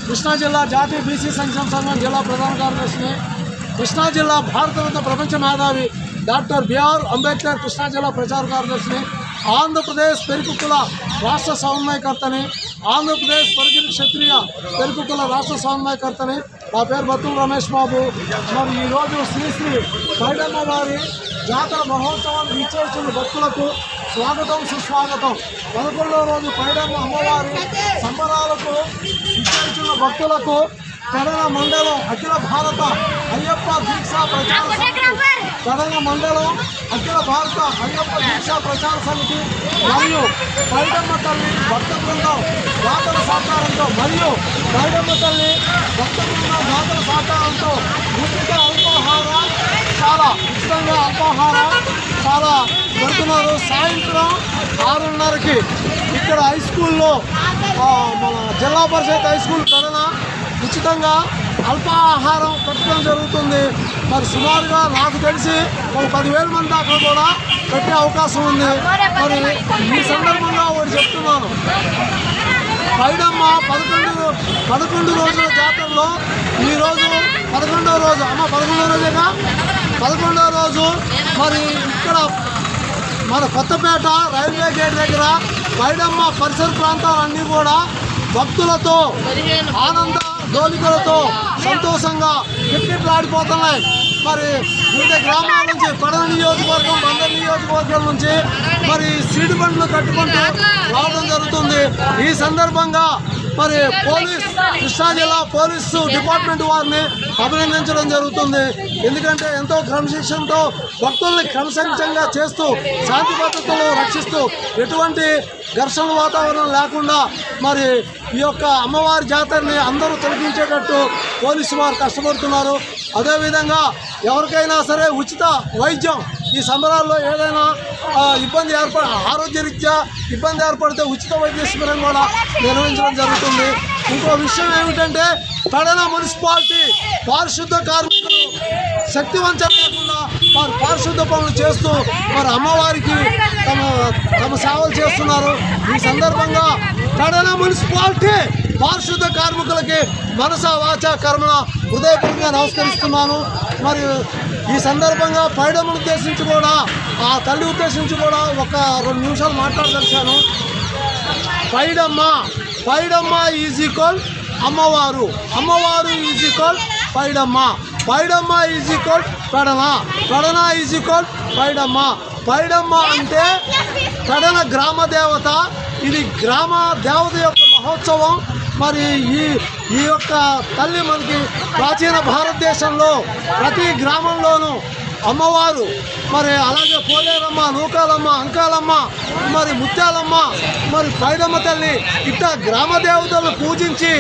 కృష్ణా జిల్లా జాతీయ బీసీ సంక్షేమ సంఘం జిల్లా ప్రధాన కార్యదర్శిని. కృష్ణా జిల్లా భారతరత్న ప్రపంచ మేధావి డాక్టర్ బిఆర్ అంబేద్కర్ కృష్ణా జిల్లా ప్రచార కార్యదర్శిని. ఆంధ్రప్రదేశ్ పెరుకుక్కుల రాష్ట్ర సమన్వయకర్తని. ఆంధ్రప్రదేశ్ పరిగిరి క్షత్రియ పెరుకుక్కుల రాష్ట్ర సమన్వయకర్తని. నా పేరు బత్తుల రమేష్ బాబు. మరి ఈరోజు శ్రీ పైడమ్మ వారి జాతర మహోత్సవాన్ని విచ్చేసిన భక్తులకు స్వాగతం సుస్వాగతం. 11వ రోజు పైడమ్మ అమ్మవారి సంబరాలకు విచ్చేసిన భక్తులకు కడన మండలం అఖిల భారత అయ్యప్ప దీక్షా ప్రచార సమితి, కడన మండలం అఖిల భారత అయ్యప్ప దీక్షా ప్రచార సమితి మరియు పైడమ్మ తల్లి భక్త బృందం జాతర సహకారంతో మరియు పైడమ్మ తల్లి భక్త బృందం జాతర సహకారంతో ఉచిత అల్పాహారం చాలా పెడుతున్నారు. సాయంత్రం 6:30కి ఇక్కడ హై స్కూల్లో మన జిల్లా పరిషత్ హై స్కూల్ కడన ఉచితంగా అల్పాహారం పెట్టడం జరుగుతుంది. మరి సుమారుగా నాకు తెలిసి ఒక 10,000 మంది దాకా కూడా పెట్టే అవకాశం ఉంది. మరి ఈ సందర్భంగా ఒకటి చెప్తున్నాను, పైడమ్మ 11 రోజుల జాతరలో ఈరోజు 11వ రోజు. అమ్మ 11వ రోజేగా 11వ రోజు మరి ఇక్కడ మన కొత్తపేట రైల్వే గేట్ దగ్గర పైడమ్మ పరిసర ప్రాంతాలన్నీ కూడా భక్తులతో ఆనంద దోలికలతో సంతోషంగా కిట్కిట్లాడిపోతున్నాయి. మరి వివిధ గ్రామాల నుంచి పడన నియోజకవర్గం, బందర్ నియోజకవర్గం నుంచి మరి సీటు బండ్లు కట్టుకుంటూ రావడం జరుగుతుంది. ఈ సందర్భంగా మరి కృష్ణా జిల్లా పోలీసు డిపార్ట్మెంట్ వారిని అభినందించడం జరుగుతుంది. ఎందుకంటే ఎంతో క్రమశిక్షణతో భక్తుల్ని క్రమశిక్షణగా చేస్తూ శాంతి భద్రతలు రక్షిస్తూ ఎటువంటి ఘర్షణ వాతావరణం లేకుండా మరి ఈ యొక్క అమ్మవారి జాతరని అందరూ తొలగించేటట్టు పోలీసు వారు కష్టపడుతున్నారు. అదేవిధంగా ఎవరికైనా సరే ఉచిత వైద్యం ఈ సంబరాల్లో ఏదైనా ఆరోగ్యరీత్యా ఇబ్బంది ఏర్పడితే ఉచిత వైద్య శిబిరం కూడా నిర్వహించడం జరుగుతుంది. ఇంకో విషయం ఏమిటంటే కడన మున్సిపాలిటీ పారిశుద్ధ కార్మికులు శక్తివంచన లేకుండా వారు పారిశుద్ధ పనులు చేస్తూ మరి అమ్మవారికి తమ సేవలు చేస్తున్నారు. ఈ సందర్భంగా కడన మున్సిపాలిటీ పారిశుద్ధ కార్మికులకి మనస వాచ కర్మణ హృదయపూర్వకంగా నమస్కరిస్తున్నాను. మరి ఈ సందర్భంగా పైడమ్మను ఉద్దేశించి కూడా ఆ తల్లి ఉద్దేశించి కూడా ఒక 2 నిమిషాలు మాట్లాడదలిచాను. పైడమ్మ ఈజ్ ఈక్వల్ అమ్మవారు, అమ్మవారు is equal Paidamma, Paidamma is equal Pedana, Pedana is equal Paidamma. Paidamma అంటే పెడన గ్రామ దేవత. ఇది గ్రామ దేవత యొక్క మహోత్సవం. మరి ఈ యొక్క తల్లి మనకి ప్రాచీన భారతదేశంలో ప్రతి గ్రామంలోనూ అమ్మవారు మరి అలాగే పోలేరమ్మ, నూకాలమ్మ, అంకాలమ్మ, మరి ముత్యాలమ్మ, మరి పైడమ్మ తల్లి ఇట్లా గ్రామ దేవతలను పూజించి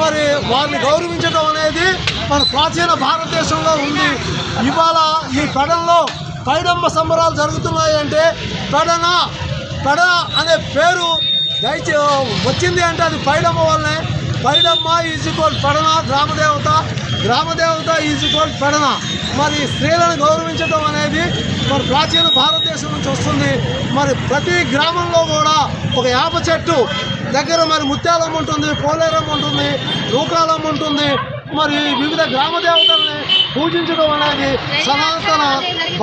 మరి వారిని గౌరవించడం అనేది మన ప్రాచీన భారతదేశంలో ఉంది. ఇవాళ ఈ పెడనలో పైడమ్మ సంబరాలు జరుగుతున్నాయి అంటే పెడ అనే పేరు వచ్చింది అంటే అది పైడమ్మ వల్లనే. పైడమ్మ ఈజ్ ఈక్వల్ పెడన గ్రామదేవత ఈజ్ ఈక్వల్ పెడన. మరి స్త్రీలను గౌరవించడం అనేది మరి ప్రాచీన భారతదేశం నుంచి వస్తుంది. మరి ప్రతి గ్రామంలో కూడా ఒక వేప చెట్టు దగ్గర మరి ముత్యాలమ్మ ఉంటుంది, పోలేరమ్మ ఉంటుంది, నూకాలమ్మ ఉంటుంది. మరి వివిధ గ్రామ దేవతల్ని పూజించడం అనేది సనాతన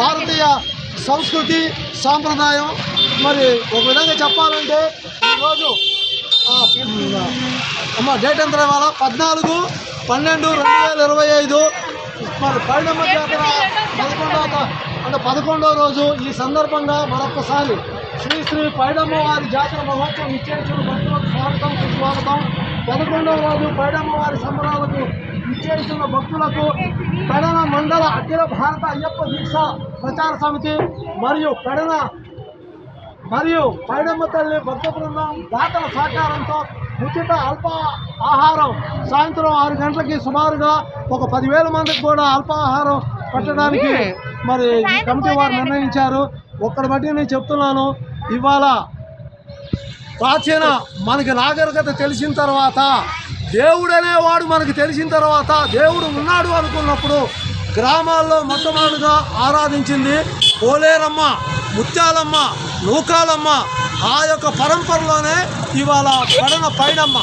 భారతీయ సంస్కృతి సాంప్రదాయం. మరి ఒక విధంగా చెప్పాలంటే ఈరోజు డేట్ ఎంత ఇవాళ 14/12/2025 మరి పైడమ్మ జాతర 11వ రోజు. ఈ సందర్భంగా మరొకసారి శ్రీ పైడమ్మ వారి జాతర మహోత్సవం ఇచ్చేసిన భక్తులకు స్వాగతం సుస్వాగతం. 11వ రోజు పైడమ్మ వారి సంబరాలకు ఇచ్చేసిన భక్తులకు కడన మండల అఖిల భారత అయ్యప్ప దీక్ష ప్రచార సమితి మరియు పైడమ్మ తల్లి భక్త బృందం దాతల సహకారంతో ఉచిత అల్పాహారం సాయంత్రం 6 గంటలకి సుమారుగా ఒక 10,000 మందికి కూడా అల్పాహారం పెట్టడానికి మరి ఈ కమిటీ వారు నిర్ణయించారు. ఒక్కడి బట్టి నేను చెప్తున్నాను, ఇవాళ ప్రాచీన మనకి నాగరికత తెలిసిన తర్వాత, దేవుడు అనేవాడు మనకి తెలిసిన తర్వాత, దేవుడు ఉన్నాడు అనుకున్నప్పుడు గ్రామాల్లో మొట్టమొదటిగా ఆరాధించింది పోలేరమ్మ, ముత్యాలమ్మ, నూకాలమ్మ. ఆ యొక్క పరంపరలోనే ఇవాళ పైడమ్మ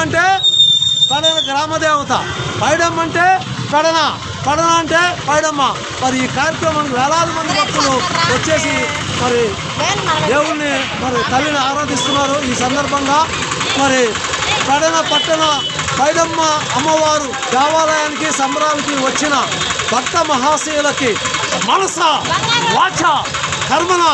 అంటే పెడన గ్రామ దేవత, పైడమ్మ అంటే పెడన, పెడన అంటే పైడమ్మ. మరి ఈ కార్యక్రమానికి వేలాది మంది భక్తులు వచ్చేసి మరి దేవుణ్ణి మరి తల్లిని ఆరాధిస్తున్నారు. ఈ సందర్భంగా మరి పెడన పట్టణ పైడమ్మ అమ్మవారు దేవాలయానికి సంబరాలకి వచ్చిన భక్త మహాశయులకి మనస వాచ కర్మన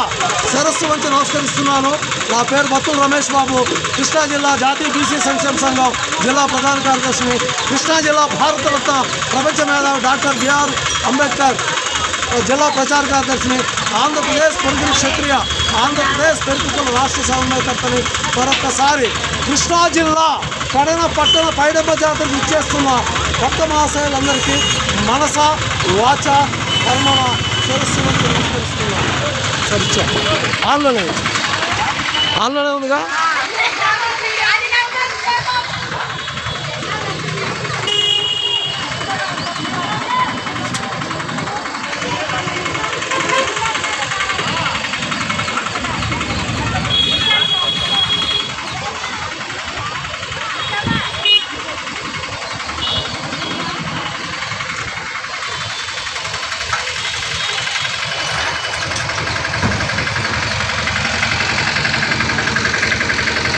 శిరస్సు వంచి నమస్కరిస్తున్నాను. నా పేరు బత్తుల రమేష్ బాబు, కృష్ణా జిల్లా జాతీయ బీసీ సంక్షేమ సంఘం జిల్లా ప్రధాన కార్యదర్శిని, కృష్ణా జిల్లా భారతరత్న ప్రపంచ మేధావి డాక్టర్ బిఆర్ అంబేద్కర్ జిల్లా ప్రచార కార్యదర్శిని, ఆంధ్రప్రదేశ్ పొరుగుల క్షత్రియ ఆంధ్రప్రదేశ్ పెరుగుతున్న రాష్ట్ర సమన్వయకర్తని. మరొక్కసారి కృష్ణా జిల్లా కడన పట్టణ పైడమ్మ జాతరకు ఇచ్చేస్తున్న భక్త మహాశయులందరికీ మనస వాచ కర్మణ శిరస్సు వంచి నమస్కరిస్తున్నాను. సరిచా ఆన్లోనే ఉందిగా.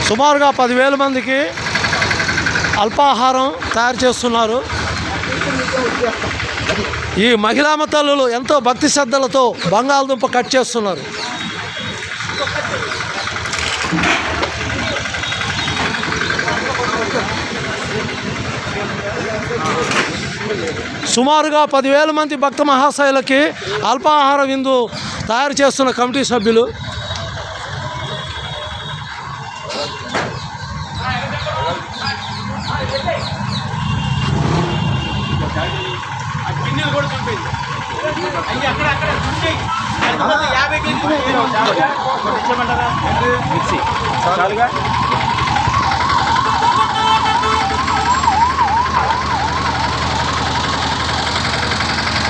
సుమారుగా 10,000 మందికి అల్పాహారం తయారు చేస్తున్నారు. ఈ మహిళామ తల్లులు ఎంతో భక్తి శ్రద్ధలతో బంగాళదుంప కట్ చేస్తున్నారు. సుమారుగా 10,000 మంది భక్త మహాశయులకి అల్పాహార విందు తయారు చేస్తున్న కమిటీ సభ్యులు. మిక్సీ చాలుగా.